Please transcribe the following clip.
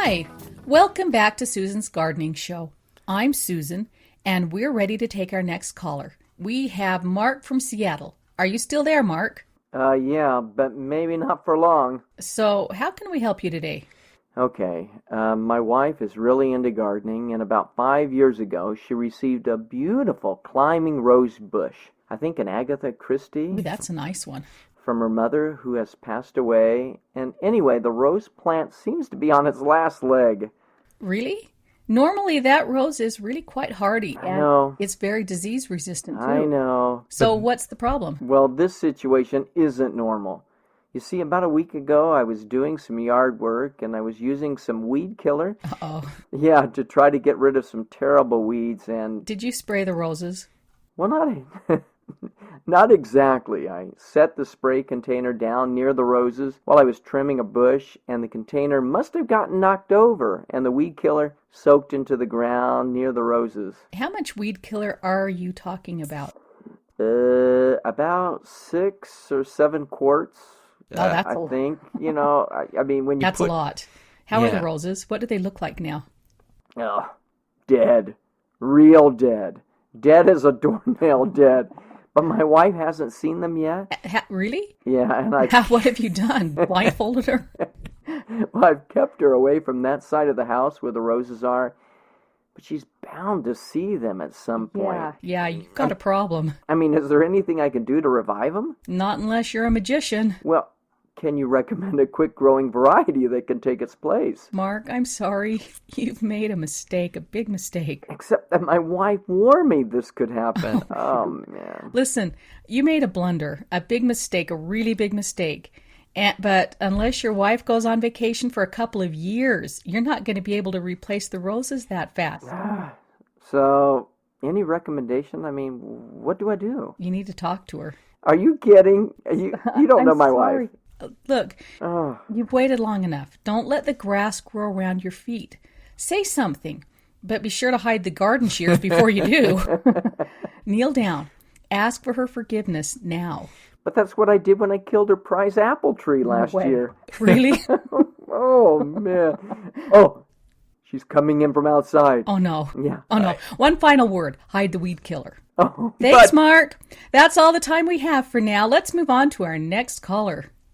Hi, welcome back to Susan's Gardening Show. I'm Susan, and we're ready to take our next caller. We have Mark from Seattle. Are you still there, Mark? Yeah, but maybe not for long. So, how can we help you today? Okay, my wife is really into gardening, and about 5 years ago, she received a beautiful climbing rose bush. I think an Agatha Christie. Ooh, that's a nice one. From her mother, who has passed away. And anyway, the rose plant seems to be on its last leg. Really? Normally, that rose is really quite hardy. I know. It's very disease resistant, too. I know. So, what's the problem? Well, this situation isn't normal. You see, about a week ago, I was doing some yard work, and I was using some weed killer. Uh-oh. Yeah, to try to get rid of some terrible weeds, and... Did you spray the roses? Well, not exactly. I set the spray container down near the roses while I was trimming a bush, and the container must have gotten knocked over, and the weed killer soaked into the ground near the roses. How much weed killer are you talking about? About 6 or 7 quarts. Oh, that's I think. You know, I mean, when you That's put... a lot. How are the roses? What do they look like now? Oh, dead. Real dead. Dead as a doornail dead. But my wife hasn't seen them yet. Really? Yeah, and What have you done? Blindfolded her? Well, I've kept her away from that side of the house where the roses are. But she's bound to see them at some point. Yeah, you've got a problem. I mean, is there anything I can do to revive them? Not unless you're a magician. Well, can you recommend a quick-growing variety that can take its place? Mark, I'm sorry. You've made a mistake, a big mistake. Except that my wife warned me this could happen. Oh, man. Listen, you made a blunder, a big mistake, a really big mistake. But unless your wife goes on vacation for a couple of years, you're not going to be able to replace the roses that fast. So, any recommendation? I mean, what do I do? You need to talk to her. Are you kidding? You don't know my wife. Look, you've waited long enough. Don't let the grass grow around your feet. Say something, but be sure to hide the garden shears before you do. Kneel down. Ask for her forgiveness now. But that's what I did when I killed her prize apple tree last year. Really? Oh, man. Oh, she's coming in from outside. Oh, no. Yeah. Oh, no. One final word. Hide the weed killer. Oh, Thanks, Mark. That's all the time we have for now. Let's move on to our next caller.